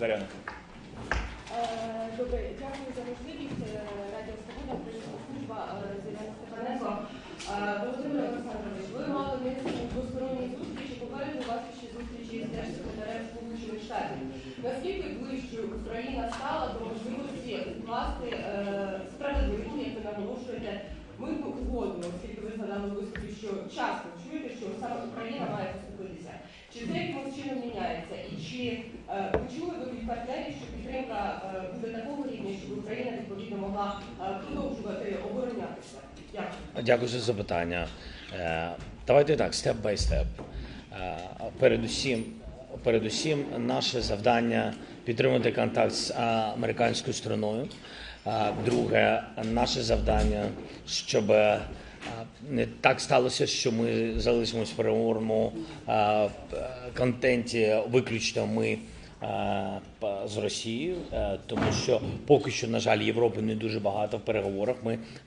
Заряна. Добре, дякую за можливість. Радіо Свобода, українська служба, Зеленський Степаненко. Володимир Олександрович, ви мали низку двосторонні зустрічі, попереду у вас ще зустрічі з держсекретарем Сполучених Штатів. Наскільки ближчою Україна стала до можливості власти справедливу, як ви наголошуєте, мирну угоду, оскільки ви згадали в виступі, що часто чуєте, що саме Україна має поступитися. Чи це якимось чином міняється? І чи почули ви від партнерів, що підтримка буде такого рівня, щоб Україна відповідно могла продовжувати оборонятися? Дякую. Дякую за запитання. Давайте так, степ-бай степ. Передусім, наше завдання підтримати контакт з американською стороною. Друге, наше завдання, щоб не так сталося, що ми залишимось в переговорному контенті виключно ми з Росією, тому що поки що, на жаль, Європи не дуже багато в переговорах.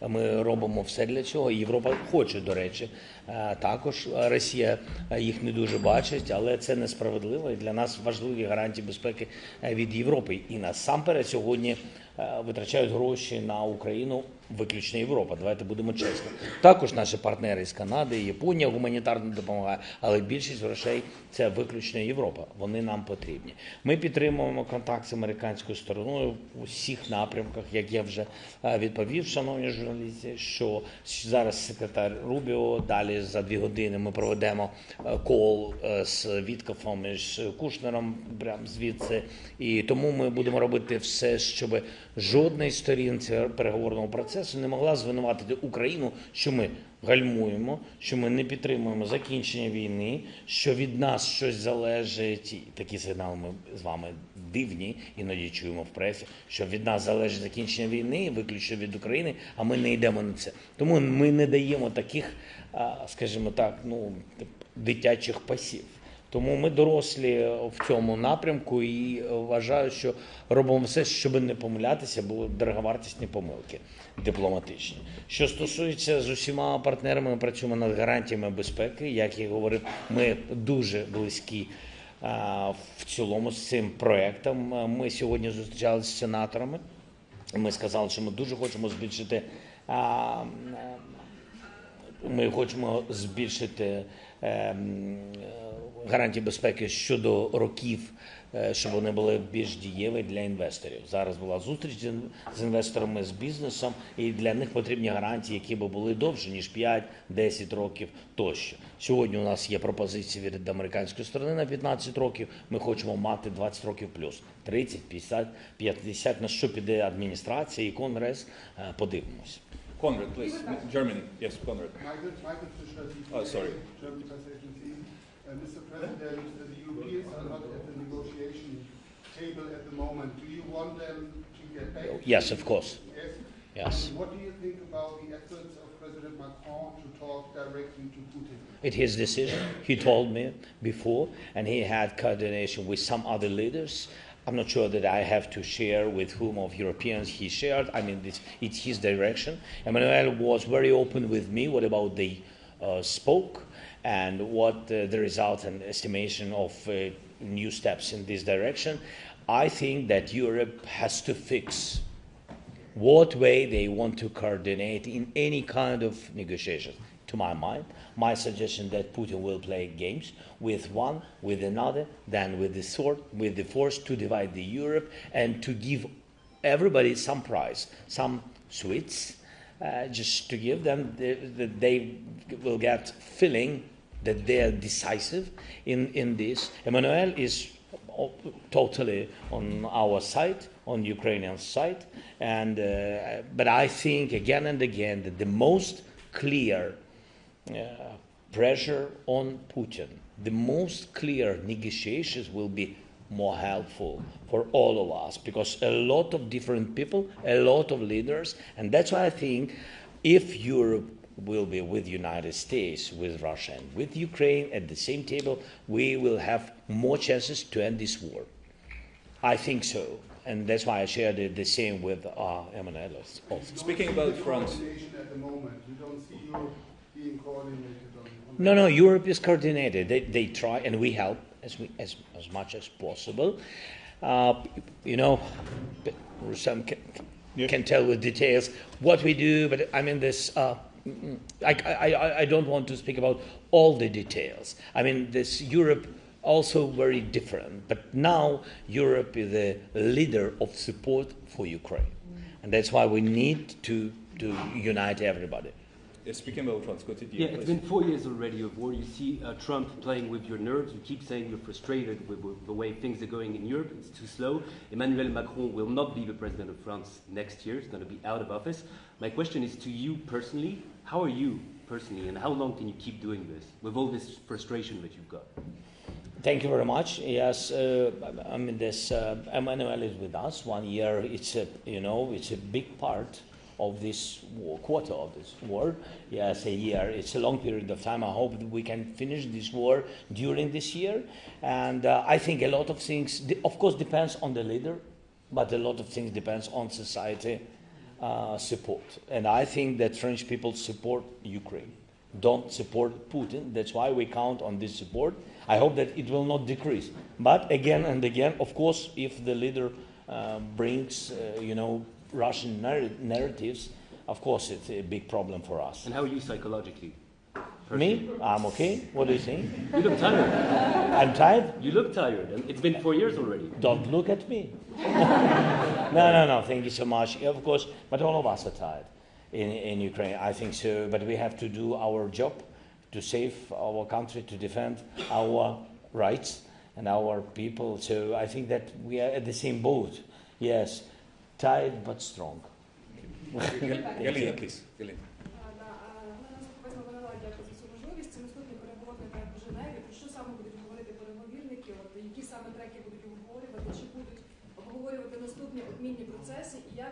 Ми робимо все для цього. Європа хоче, до речі, також. Росія їх не дуже бачить, але це несправедливо. І для нас важливі гарантії безпеки від Європи. І насамперед сьогодні витрачають гроші на Україну виключно Європа. Давайте будемо чесні. Також наші партнери з Канади, Японія гуманітарно допомагає, але більшість грошей – це виключно Європа. Вони нам потрібні. Ми підтримуємо контакт з американською стороною у всіх напрямках, як я вже відповів, шановні журналісти, що зараз секретар Рубіо, далі за 2 години ми проведемо кол з Віткофом і з Кушнером, прямо звідси. І тому ми будемо робити все, щоб жодної сторінці переговорного процесу не могла звинуватити Україну, що ми гальмуємо, що ми не підтримуємо закінчення війни, що від нас щось залежить, і такі сигнали ми з вами дивні, іноді чуємо в пресі, що від нас залежить закінчення війни, виключно від України, а ми не йдемо на це. Тому ми не даємо таких, скажімо так, дитячих пасів. Тому ми дорослі в цьому напрямку і вважаю, що робимо все, щоб не помилятися, бо дороговартісні помилки дипломатичні. Що стосується з усіма партнерами, ми працюємо над гарантіями безпеки. Як я говорив, ми дуже близькі в цілому з цим проєктом. Ми сьогодні зустрічалися з сенаторами. Ми сказали, що ми дуже хочемо збільшити гарантії безпеки щодо років, щоб вони були більш дієві для інвесторів. Зараз була зустріч з інвесторами, з бізнесом, і для них потрібні гарантії, які б були довше, ніж 5-10 років тощо. Сьогодні у нас є пропозиції від американської сторони на 15 років, ми хочемо мати 20 років плюс. 30, 50, на що піде адміністрація і Конгрес, подивимось. Conrad, please. Germany. Yes, Conrad. Michael Fischer, Oh, sorry. German press agency. Mr. President, the Europeans are not at the negotiation table at the moment. Do you want them to get back? Yes, of course. Yes? Yes. And what do you think about the efforts of President Macron to talk directly to Putin? It's his decision. He told me before, and he had coordination with some other leaders. I'm not sure that I have to share with whom of Europeans he shared. I mean, it's his direction. Emmanuel was very open with me. What about they spoke and what the result and estimation of new steps in this direction. I think that Europe has to fix what way they want to coordinate in any kind of negotiations. To my mind, my suggestion that Putin will play games with one, with another, then with the sword, with the force to divide the Europe and to give everybody some prize, some sweets, just to give them that they will get feeling that they are decisive in this. Emmanuel is totally on our side, on Ukrainian side, and but I think again and again that the most clear pressure on Putin, the most clear negotiations will be more helpful for all of us, because a lot of different people, a lot of leaders, and that's why I think if Europe will be with the United States, with Russia, and with Ukraine at the same table, we will have more chances to end this war. I think so. And that's why I shared the same with Emmanuel also. Speaking about France. At the moment, you don't see Europe being coordinated on No, Europe is coordinated. They try, and we help as much as possible. You know, some can tell with details what we do, but I mean this. I don't want to speak about all the details. I mean this Europe also very different, but now Europe is the leader of support for Ukraine, and that's why we need to unite everybody. Speaking about France, go to Yeah, it's been 4 years already of war. You see Trump playing with your nerves. You keep saying you're frustrated with the way things are going in Europe. It's too slow. Emmanuel Macron will not be the president of France next year. He's going to be out of office. My question is to you personally. How are you personally, and how long can you keep doing this with all this frustration that you've got? Thank you very much. Yes, I mean this. Emmanuel is with us 1 year. It's a big part of this war, quarter of this war. Yes, a year. It's a long period of time. I hope that we can finish this war during this year. And I think a lot of things, of course, depends on the leader, but a lot of things depends on society support. And I think that French people support Ukraine, don't support Putin. That's why we count on this support. I hope that it will not decrease. But again and again, of course, if the leader brings, Russian narratives, of course, it's a big problem for us. And how are you psychologically? Me? I'm okay. What do you think? You look tired. I'm tired? You look tired. And it's been 4 years already. Don't look at me. No. Thank you so much. Of course, but all of us are tired in Ukraine. I think so. But we have to do our job to save our country, to defend our rights and our people. So I think that we are at the same boat. Yes. Tired but strong. Галина, please. Галина. Цю можливість, це наступний переговорний трек у Женеві. Про що саме будуть говорити переговірники? Які саме треки будуть обговорювати? Чи будуть обговорювати наступні обмінні процеси? І як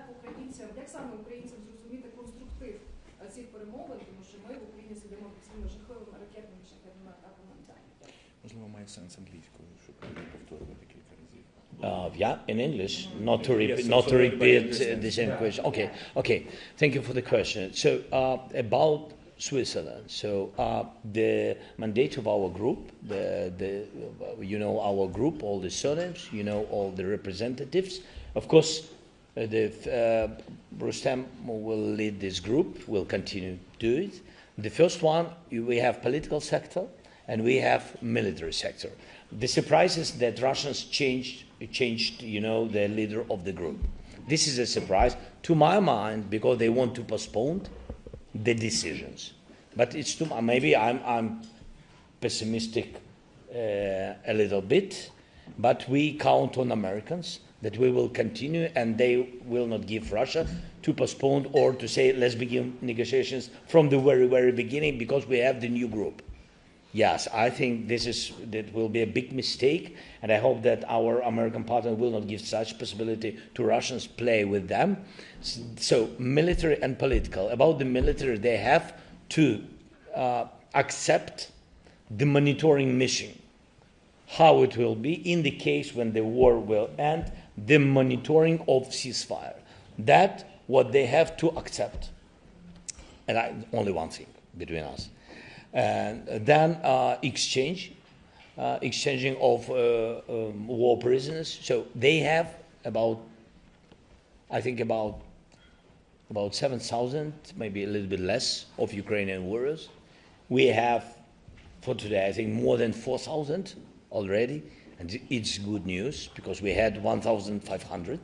саме українцям зрозуміти конструктив цих перемовин? Тому що ми в Україні сидимо під цими жахливими ракетними шахетними атаками. Можливо, має сенс англійською, щоб повторювати кілька разів. In English, not to repeat the same question. Okay. Thank you for the question. So about Switzerland. So the mandate of our group, our group, all the surnames, all the representatives. Of course, Rustem will lead this group. Will continue to do it. The first one, we have political sector and we have military sector. The surprise is that Russians changed, the leader of the group. This is a surprise to my mind because they want to postpone the decisions. But it's too maybe I'm pessimistic a little bit, but we count on Americans that we will continue and they will not give Russia to postpone or to say let's begin negotiations from the very, very beginning because we have the new group. Yes, I think that will be a big mistake, and I hope that our American partner will not give such possibility to Russians play with them. So military and political. About the military, they have to accept the monitoring mission, how it will be in the case when the war will end, the monitoring of ceasefire. That's what they have to accept. And only one thing between us. And then exchanging of war prisoners. So they have about 7,000, maybe a little bit less, of Ukrainian warriors. We have, for today, I think more than 4,000 already, and it's good news because we had 1,500.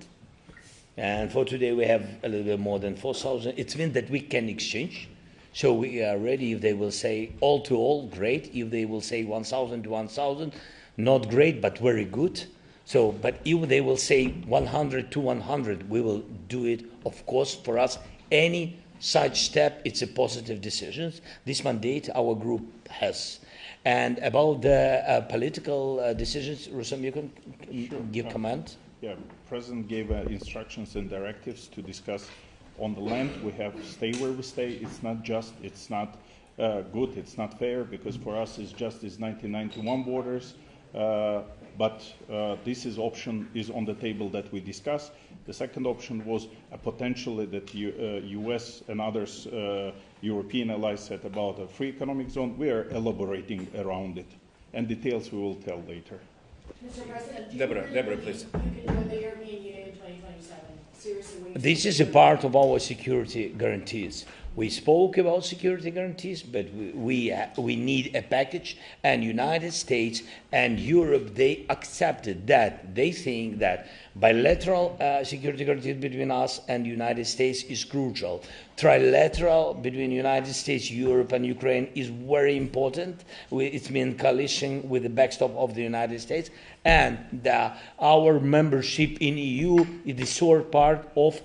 And for today we have a little bit more than 4,000. It means that we can exchange. So we are ready if they will say all to all, great. If they will say 1,000 to 1,000, not great, but very good. So, but if they will say 100 to 100, we will do it. Of course, for us, any such step, it's a positive decision. This mandate our group has. And about the political decisions, Rustam, you can give comment? Yeah, President gave instructions and directives to discuss. On the land, we have stay where we stay. It's not just, it's not good, it's not fair, because for us it's just these 1991 borders. But this option is on the table that we discussed. The second option was potentially that U.S. and others, European allies said about a free economic zone. We are elaborating around it, and details we will tell later. Mr. President, do Deborah, you really please. believe you can join the European Union in 2027? Seriously, what do you This is a think? part of our security guarantees. We spoke about security guarantees, but we need a package, and United States and Europe, they accepted that. They think that bilateral security guarantees between us and United States is crucial. Trilateral between United States, Europe and Ukraine is very important. It means coalition with the backstop of the United States, and our membership in EU is the third part of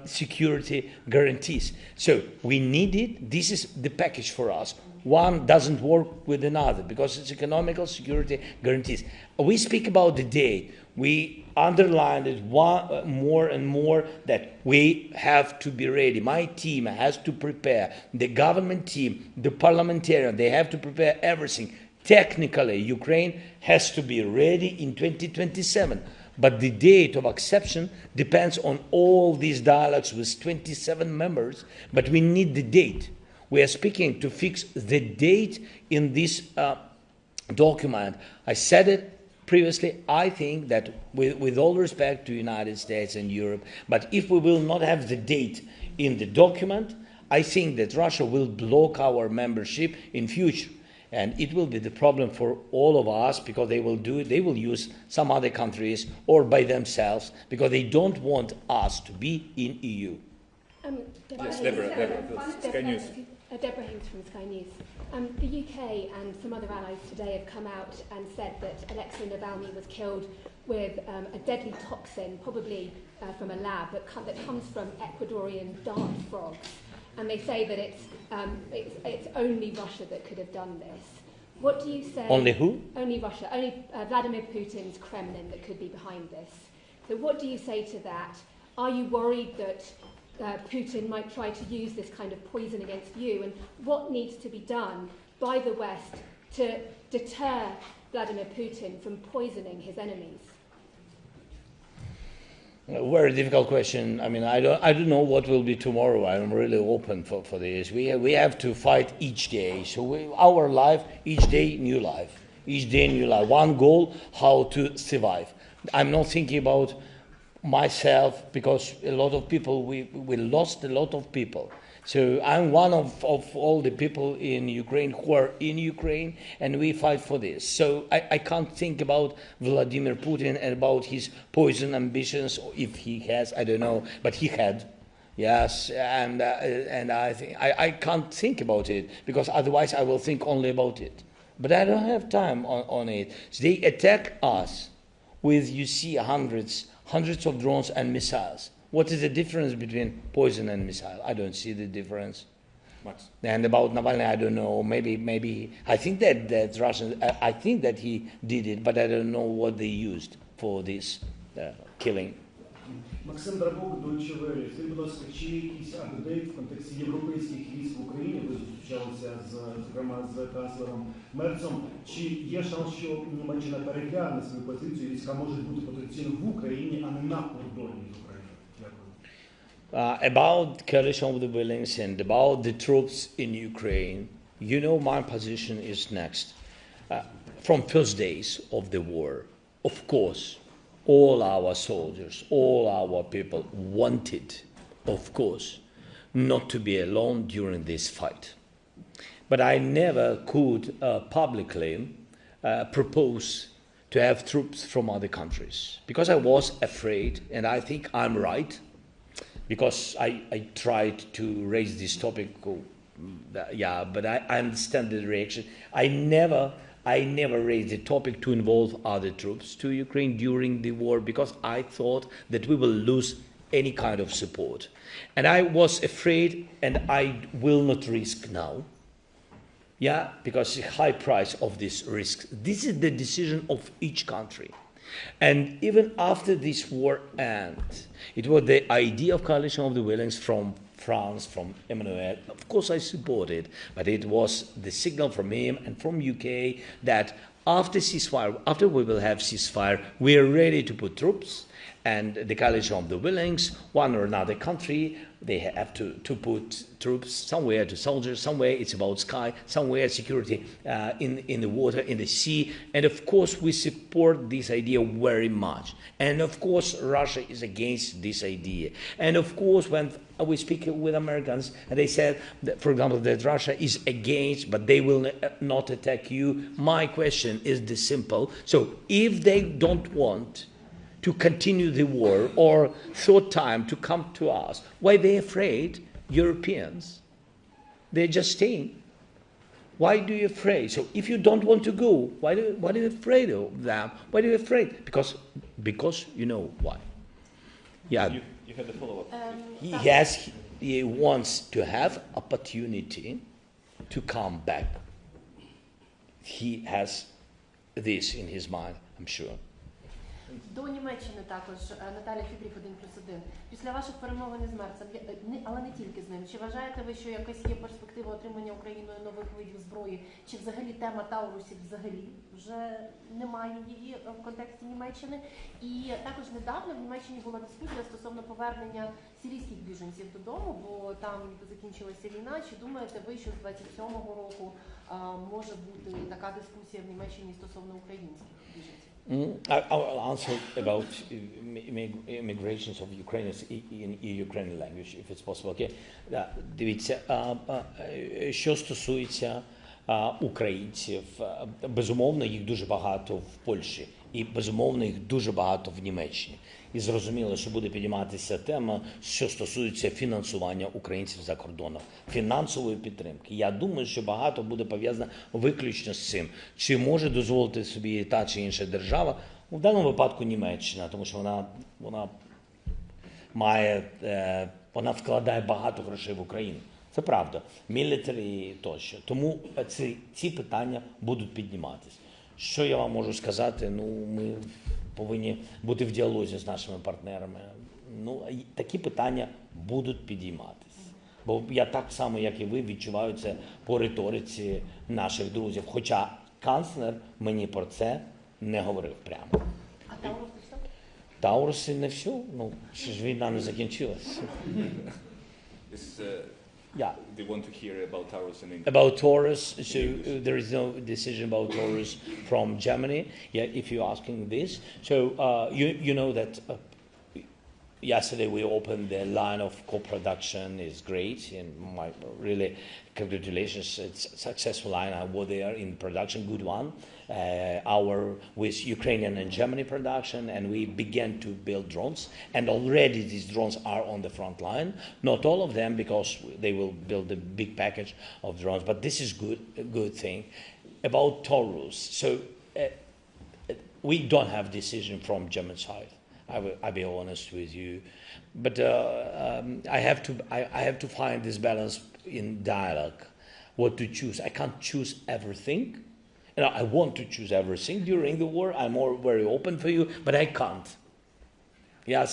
security guarantees. So we need it. This is the package for us. One doesn't work with another because it's economical security guarantees. We speak about the date. We underlined it more and more that we have to be ready. My team has to prepare. The government team, the parliamentarian, they have to prepare everything. Technically, Ukraine has to be ready in 2027. But the date of acceptance depends on all these dialogues with 27 members, but we need the date. We are speaking to fix the date in this document. I said it previously. I think that with all respect to United States and Europe, but if we will not have the date in the document, I think that Russia will block our membership in future. And it will be the problem for all of us because they will do it. They will use some other countries or by themselves because they don't want us to be in EU. Yes, Deborah, Sky News. Deborah Haynes from Sky News. The UK and some other allies today have come out and said that Alexei Navalny was killed with a deadly toxin, probably from a lab that comes from Ecuadorian dart frogs. And they say that it's only Russia that could have done this. What do you say? Only who? Only Russia. Only Vladimir Putin's Kremlin that could be behind this. So what do you say to that? Are you worried that Putin might try to use this kind of poison against you? And what needs to be done by the West to deter Vladimir Putin from poisoning his enemies? A very difficult question. I mean, I don't know what will be tomorrow. I'm really open for this. We have to fight each day. So our life, each day, new life. Each day, new life. One goal, how to survive. I'm not thinking about myself because a lot of people, we lost a lot of people. So I'm one of all the people in Ukraine who are in Ukraine, and we fight for this. So I can't think about Vladimir Putin and about his poison ambitions, if he has, I don't know, but he had. Yes, and I think I can't think about it because otherwise I will think only about it. But I don't have time on it. So they attack us with, you see, hundreds of drones and missiles. What is the difference between poison and missile? I don't see the difference. Max. And about Navalny, I don't know. Maybe I think that Russians. I think that he did it, but I don't know what they used for this killing. Максим Драбок, Deutsche Welle. Скажіть, будь ласка, чи є якийсь апдейт в контексті європейських військ в Україні? Ви зустрічалися зокрема з канцлером Мерцом. Чи є шанс, що Німеччина перегляне свою позицію, війська можуть бути потенційно в Україні, а не на кордоні з Україною? Дякую. About coalition of the willing and about the troops in Ukraine, you know my position is next. From first days of the war, of course, all our soldiers, all our people wanted, of course, not to be alone during this fight. But I never could publicly propose to have troops from other countries because I was afraid, and I think I'm right, because I tried to raise this topic, but I understand the reaction. I never raised the topic to involve other troops to Ukraine during the war because I thought that we will lose any kind of support. And I was afraid, and I will not risk now. Yeah, because the high price of this risk. This is the decision of each country. And even after this war ends, it was the idea of coalition of the willings from France, from Emmanuel. Of course I support it, but it was the signal from him and from UK that after ceasefire, after we will have ceasefire, we are ready to put troops, And the coalition of the willings, one or another country, they have to put troops somewhere, to soldiers somewhere. It's about sky, somewhere security in the water, in the sea. And of course, we support this idea very much. And of course, Russia is against this idea. And of course, when we speak with Americans, and they said, that, for example, that Russia is against, but they will not attack you. My question is this simple. So if they don't want to continue the war or third time to come to us, why are they afraid, Europeans? They're just staying. Why do you afraid? So if you don't want to go, why are you afraid of them? Why are you afraid? Because you know why. Yeah. You had the follow-up. He wants to have opportunity to come back. He has this in his mind, I'm sure. До Німеччини також Наталя Фібрів 1+1. Після ваших перемовин із Мерцем, але не тільки з ним, чи вважаєте ви, що якась є перспектива отримання Україною нових видів зброї, чи взагалі тема Таурусів взагалі вже немає її в контексті Німеччини? І також недавно в Німеччині була дискусія стосовно повернення сирійських біженців додому, бо там закінчилася війна. Чи думаєте ви, що з 27-го року може бути така дискусія в Німеччині стосовно українських біженців? I'll answer about immigrations of Ukrainians in Ukrainian language, if it's possible. Okay? Дивіться, що стосується українців, безумовно, їх дуже багато в Польщі і, безумовно, їх дуже багато в Німеччині. І зрозуміло, що буде підійматися тема, що стосується фінансування українців за кордоном, фінансової підтримки. Я думаю, що багато буде пов'язано виключно з цим. Чи може дозволити собі та чи інша держава, в даному випадку Німеччина, тому що вона вкладає багато грошей в Україну. Це правда. Мілітарі тощо. Тому ці питання будуть підніматися. Що я вам можу сказати? Ми повинні бути в діалозі з нашими партнерами. Такі питання будуть підійматися. Бо я так само, як і ви, відчуваю це по риториці наших друзів. Хоча канцлер мені про це не говорив прямо. А Тауруси все? Тауруси не все. Ще ж війна не закінчилась. Yeah. They want to hear about Taurus in English. About Taurus, so there is no decision about Taurus from Germany. Yeah, if you're asking this, so you know that yesterday we opened the line of co-production. Is great, and really congratulations. It's a successful line. I was there in production, good one. With Ukrainian and Germany production, and we began to build drones. And already these drones are on the front line. Not all of them, because they will build a big package of drones. But this is a good thing. About Taurus, so we don't have decision from German side. I'll be honest with you, but I have to find this balance in dialogue. What to choose? I can't choose everything. I want to choose everything during the war. I'm very open for you, but I can't. Yes.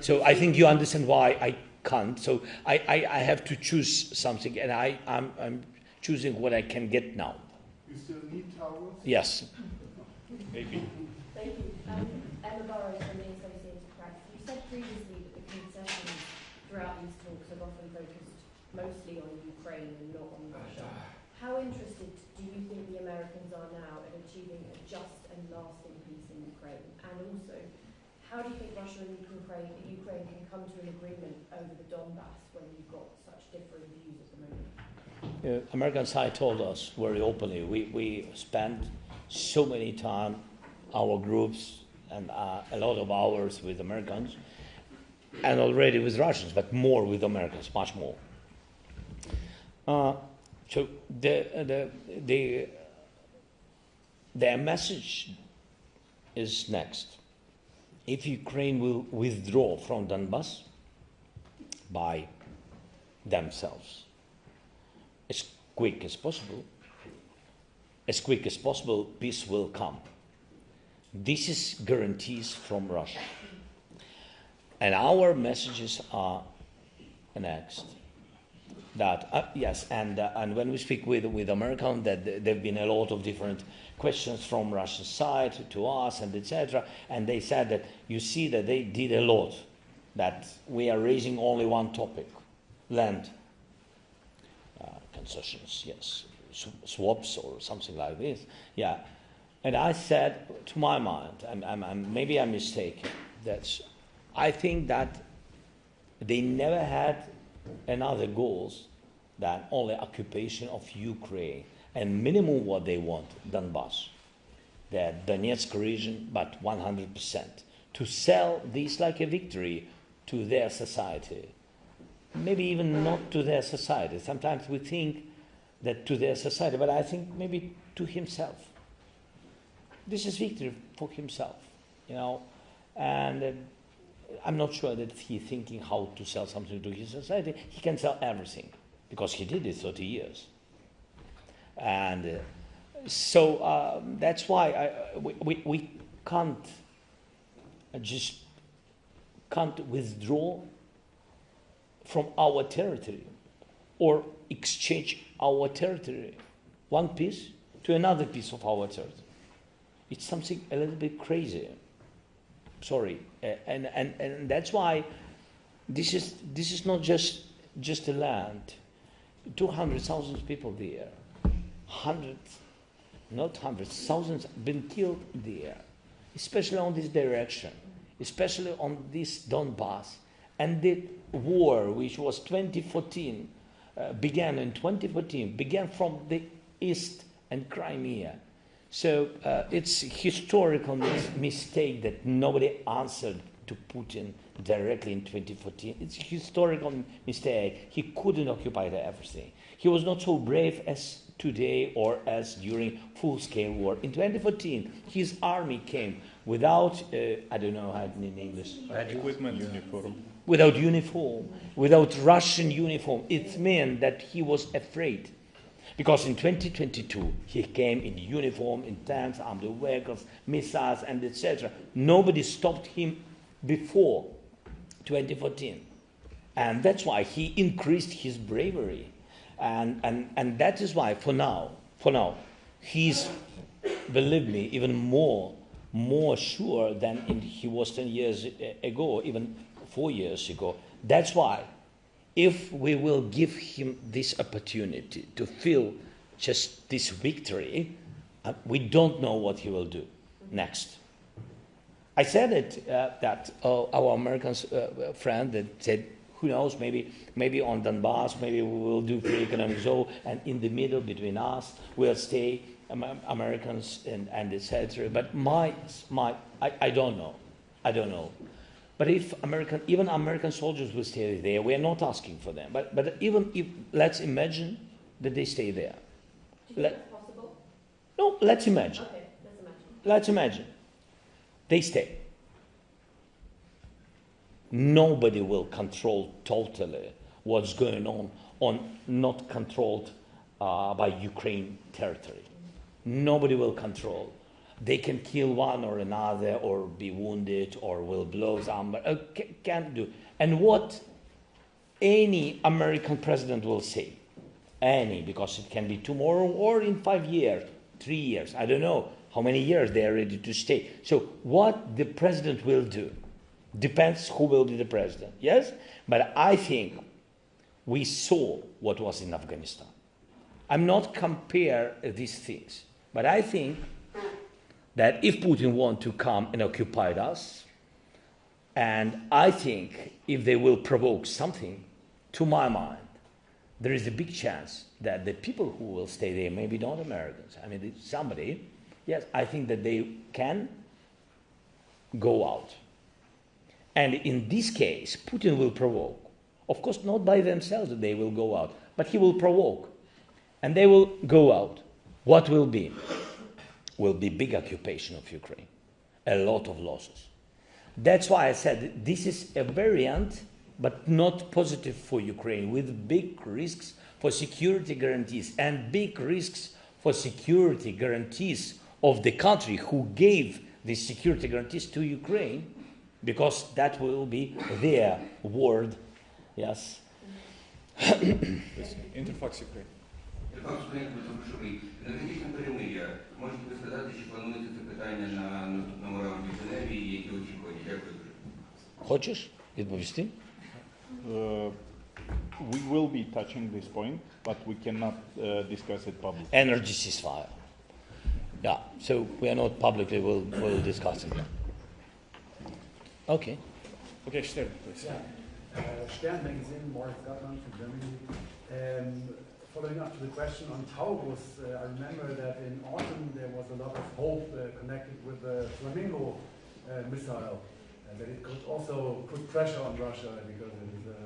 So I think you understand why I can't. So I have to choose something, and I'm choosing what I can get now. You still need Taurus? Yes. Maybe. Thank you. Emma Burrows from the Associated Press. You said previously that the concessions throughout these talks have often focused mostly on Ukraine and not on Russia. How interested do you think the Americans are now in achieving a just and lasting peace in Ukraine? And also, how do you think Russia and Ukraine can come to an agreement over the Donbass when you've got such differing views at the moment? American side told us very openly, we spent so many time, our groups, and a lot of hours with Americans, and already with Russians, but more with Americans, much more. So their message is next. If Ukraine will withdraw from Donbass by themselves, as quick as possible, peace will come. This is guarantees from Russia. And our messages are next. Yes, and when we speak with Americans, that there have been a lot of different questions from Russian side to us and etc. And they said that you see that they did a lot, that we are raising only one topic, land concessions, yes, swaps or something like this, yeah. And I said, to my mind, maybe I'm mistaken, that I think that they never had another goals than only occupation of Ukraine and minimum what they want, Donbass, the Donetsk region, but 100%. To sell this like a victory to their society, maybe even not to their society. Sometimes we think that to their society, but I think maybe to himself. This is victory for himself, you know, and I'm not sure that he's thinking how to sell something to his society. He can sell everything because he did it 30 years. And so that's why we can't withdraw from our territory or exchange our territory, one piece to another piece of our territory. It's something a little bit crazy. Sorry, and that's why this is not just a land. 200,000 people there, thousands been killed there, especially on this direction, especially on this Donbass, and the war which was 2014 began from the east and Crimea. So it's a historical mistake that nobody answered to Putin directly in 2014. It's a historical mistake. He couldn't occupy everything. He was not so brave as today or as during full-scale war. In 2014, his army came without, I don't know how in English. Equipment, uniform. Without uniform, without Russian uniform. It meant that he was afraid. Because in 2022, he came in uniform, in tanks, armed vehicles, missiles, and etc. Nobody stopped him before 2014. And that's why he increased his bravery. And that is why, for now, he's, believe me, even more sure than he was 10 years ago, even 4 years ago. That's why, if we will give him this opportunity to feel just this victory, we don't know what he will do next. I said it that our American friend that said, who knows, maybe on Donbass, maybe we will do free economic zone, and in the middle between us will stay Americans and etc. But I don't know. But if even American soldiers will stay there, we are not asking for them. But even if, let's imagine that they stay there. Do you think that's possible? No, let's imagine. Okay, Let's imagine. They stay. Nobody will control totally what's going on not controlled by Ukraine territory. Nobody will control. They can kill one or another or be wounded or will blow some, but can't do. And what any American president will say, because it can be tomorrow or in 5 years, 3 years, I don't know how many years they are ready to stay. So what the president will do depends who will be the president, yes? But I think we saw what was in Afghanistan. I'm not compare these things, but I think that if Putin wants to come and occupy us, and I think if they will provoke something, to my mind, there is a big chance that the people who will stay there, maybe not Americans, I mean somebody, yes, I think that they can go out. And in this case, Putin will provoke. Of course, not by themselves that they will go out, but he will provoke. And they will go out. What will be? Will be big occupation of Ukraine. A lot of losses. That's why I said this is a variant, but not positive for Ukraine, with big risks for security guarantees and big risks for security guarantees of the country who gave these security guarantees to Ukraine, because that will be their word, yes. Інтерфакс Україн. Інтерфакс України Високошовий. Енергетична перемир'я. Можете ви сказати, чи планується це питання на наступному раунді в Женеві, і які очікування? Дякую дуже. Хочеш відповісти? We will be touching this point, but we cannot discuss it publicly. Energy ceasefire. Yeah, so we are not publicly will discuss it. Okay. Okay, Stern, please. Stern magazine, Morris Gottman from Germany. Following up to the question on Taurus, I remember that in autumn there was a lot of hope connected with the Flamingo missile, that it could also put pressure on Russia because it is a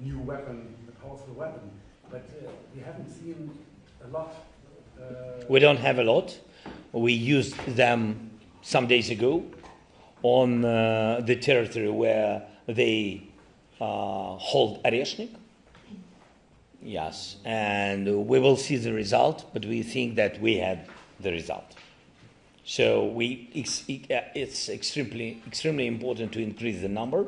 new weapon, a powerful weapon. But we haven't seen a lot. We don't have a lot. We used them some days ago on the territory where they hold Oreshnik. Yes, and we will see the result, but we think that we had the result. So it's extremely important to increase the number.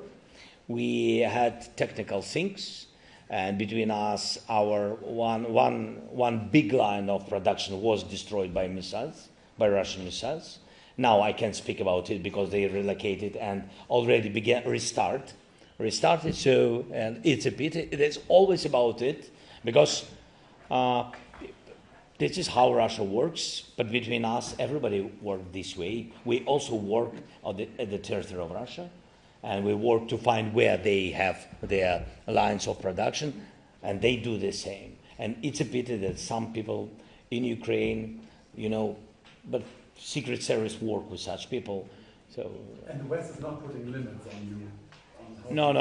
We had technical things, and between us, our one big line of production was destroyed by missiles, by Russian missiles. Now I can't speak about it because they relocated and already restarted. So, and it's a pity. It is always about it because this is how Russia works. But between us, everybody works this way. We also work at the territory of Russia, and we work to find where they have their lines of production, and they do the same. And it's a pity that some people in Ukraine, but Secret Service work with such people. So. And the West is not putting limits on you. No.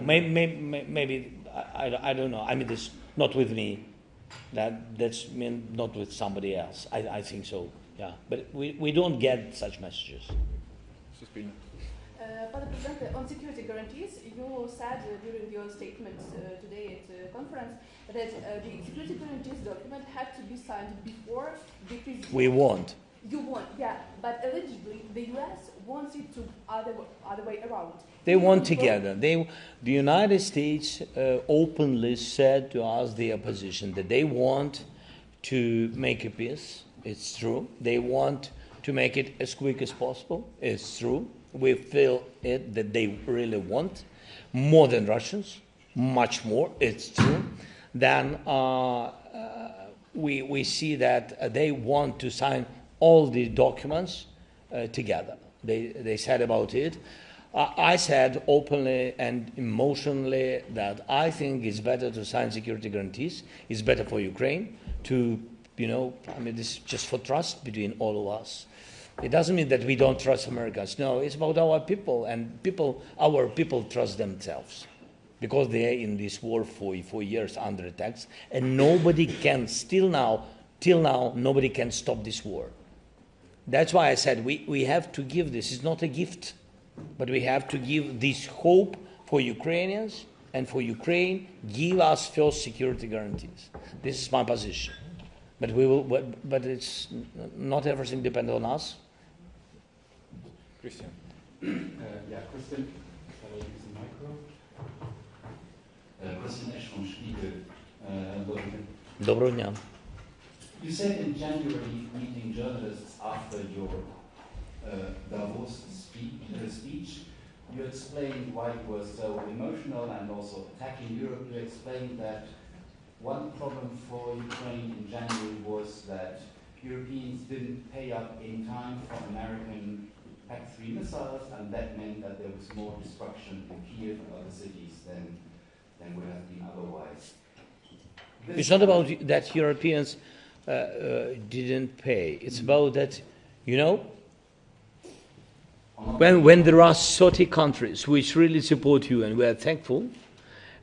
Maybe I don't know. I mean, this not with me. That's not with somebody else. I think so. Yeah, but we don't get such messages. Father President, on security guarantees, you said during your statement today at the conference that the security guarantees document had to be signed before the president. We want. You want, yeah, but allegedly the U.S. wants it to other way around. They want together. The United States openly said to us their position that they want to make a peace. It's true. They want to make it as quick as possible. It's true. We feel it that they really want more than Russians, much more. It's true. Then we see that they want to sign all the documents together. They said about it. I said openly and emotionally that I think it's better to sign security guarantees. It's better for Ukraine to, this is just for trust between all of us. It doesn't mean that we don't trust Americans. No, it's about our people, and our people trust themselves because they are in this war for years under attacks, and nobody can till now, nobody can stop this war. That's why I said we have to give this. It's not a gift, but we have to give this hope for Ukrainians, and for Ukraine, give us first security guarantees. This is my position. But but it's not everything depends on us. Christian. Christian. Shall I use the micro? Christian Esch from Spiegel. Доброго дня. You said in January, meeting journalists after your Davos speech, you explained why you were so emotional and also attacking Europe. You explained that one problem for Ukraine in January was that Europeans didn't pay up in time for American PAC-3 missiles, and that meant that there was more destruction in Kiev and other cities than would have been otherwise. It's not about that Europeans didn't pay. It's about that, when there are 30 countries which really support you, and we are thankful,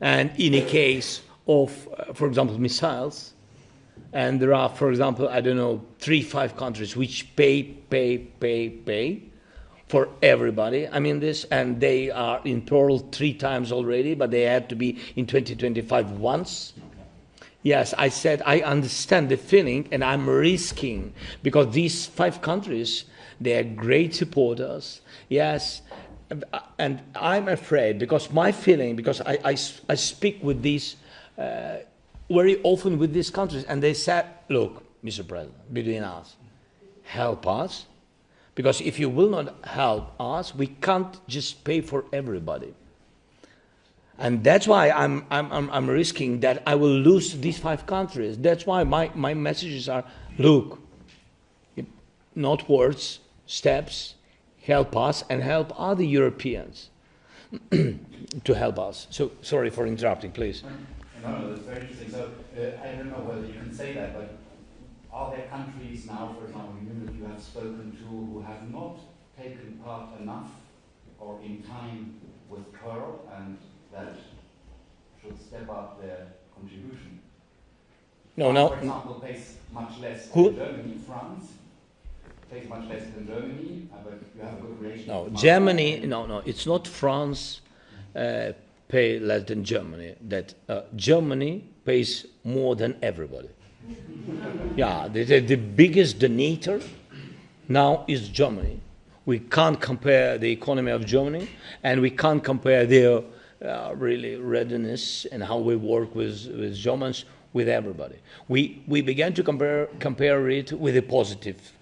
and in a case of, for example, missiles, and there are, for example, 3-5 countries which pay for everybody. I mean this, and they are in total 3 times already, but they had to be in 2025 once. Yes, I said I understand the feeling, and I'm risking, because these 5 countries, they are great supporters. Yes, and I'm afraid, because my feeling, because I speak with these, very often with these countries, and they said, look, Mr. President, between us, help us, because if you will not help us, we can't just pay for everybody. And that's why I'm risking that I will lose these 5 countries. That's why my messages are, look, not words, steps, help us and help other Europeans to help us. So, sorry for interrupting, please. No, that's very interesting. So, I don't know whether you can say that, but are there countries now, for example, that you have spoken to who have not taken part enough or in time with Pearl and that should step up their contribution? No. For example, pays much less Who? than Germany. France pays much less than Germany, but you have a good relationship. No, Germany. No. It's not France pay less than Germany. That Germany pays more than everybody. Yeah, the biggest donator now is Germany. We can't compare the economy of Germany, and we can't compare their really readiness and how we work with Germans with everybody. We began to compare it with a positive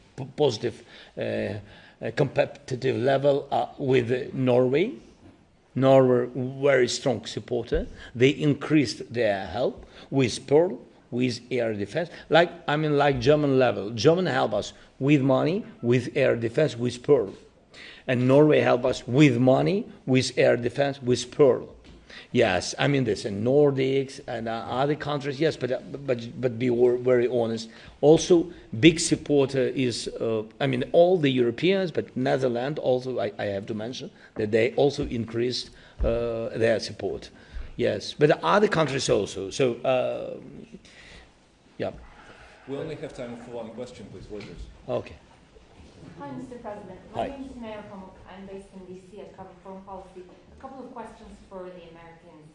competitive level with Norway. Norway, very strong supporter. They increased their help with Pearl, with air defense. Like German level. German help us with money, with air defense, with Pearl. And Norway help us with money, with air defense, with Pearl. Yes, I mean this in Nordics and other countries. Yes, but be very honest. Also, big supporter is all the Europeans, but Netherlands also. I have to mention that they also increased their support. Yes, but other countries also. So, yeah. We only have time for one question, please. Reuters. Okay. Hi, Mr. President. My name is Maya Pamuk. I'm based in D.C. I cover foreign policy. A couple of questions for the Americans.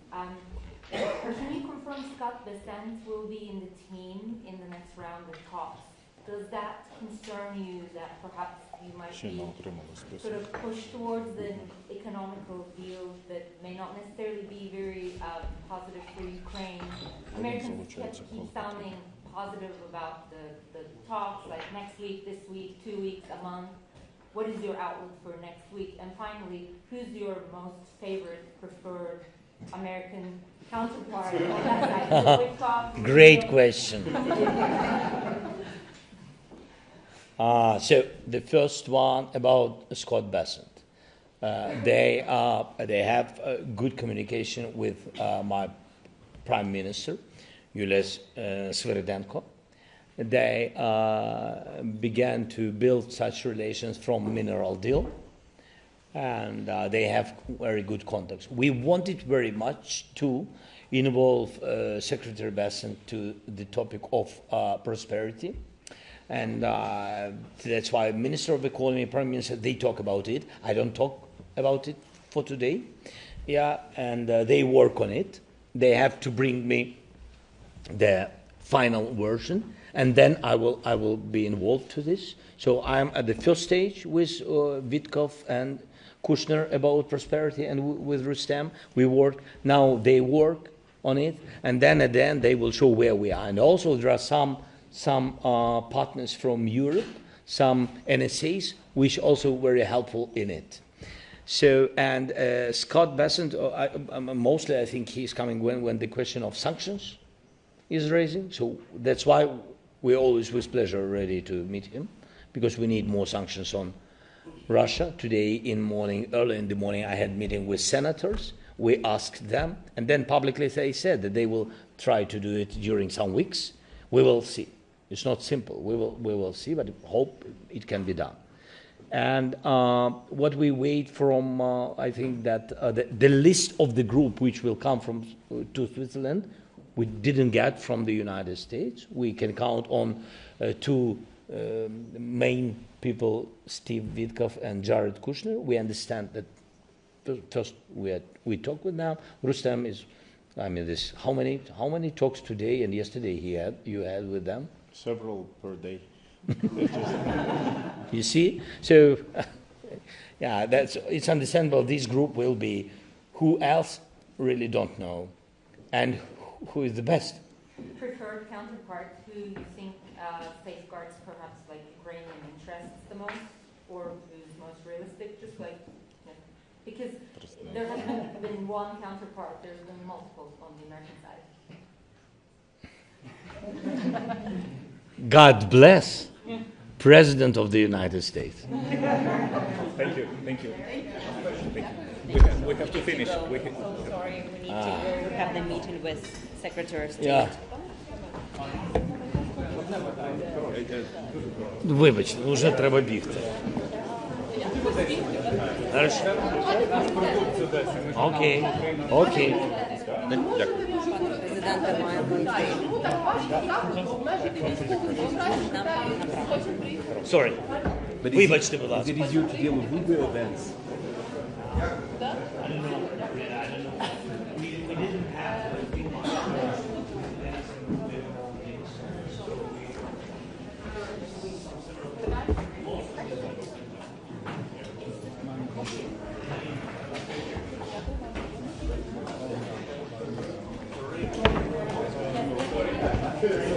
Can you confirm Scott Bessent will be in the team in the next round of talks? Does that concern you that perhaps you might be sort of pushed towards the economical deal that may not necessarily be very positive for Ukraine? Americans keep sounding positive about the talks, like next week, this week, 2 weeks, a month. What is your outlook for next week? And finally, who's your most favorite, preferred American counterpart on that side? Great question. So the first one about Scott Bessent. They have good communication with my Prime Minister, Julius Sviridenko. They began to build such relations from mineral deal, and they have very good contacts. We wanted very much to involve Secretary Bessent to the topic of prosperity, and that's why Minister of Economy, Prime Minister, they talk about it. I don't talk about it for today. Yeah, and they work on it. They have to bring me the final version, and then I will be involved to this. So I'm at the first stage with Witkoff and Kushner about prosperity, and with Rustem we work. Now they work on it, and then at the end they will show where we are. And also there are some partners from Europe, some NSAs, which also very helpful in it. So, and Scott Bessent, mostly I think he's coming when the question of sanctions is raising. So that's why we're always with pleasure ready to meet him, because we need more sanctions on Russia. Today early in the morning, I had a meeting with senators. We asked them, and then publicly they said that they will try to do it during some weeks. We will see. It's not simple. We will see, but hope it can be done. And what we wait from, I think that the list of the group which will come to Switzerland, we didn't get from the United States. We can count on two main people, Steve Witkoff and Jared Kushner. We understand that first we talk with them. Rustem is, how many talks today and yesterday you had with them? Several per day. You see, so Yeah, it's understandable. This group will be who else really don't know, and who is the best. Preferred counterpart who you think safeguards perhaps like Ukrainian interests the most, or who's most realistic? Just like, because there hasn't been one counterpart, there's been multiple on the American side. God bless President of the United States. Thank you. Thank you. We have to finish. Sorry, we need to go have the meeting with Secretary of State. Yeah. Вибач, вже треба бігти. Хорошо. Окей. Окей. Президента має бути. Sorry. Вибачте, будь ласка. Is it easier to deal with video events? Thank you.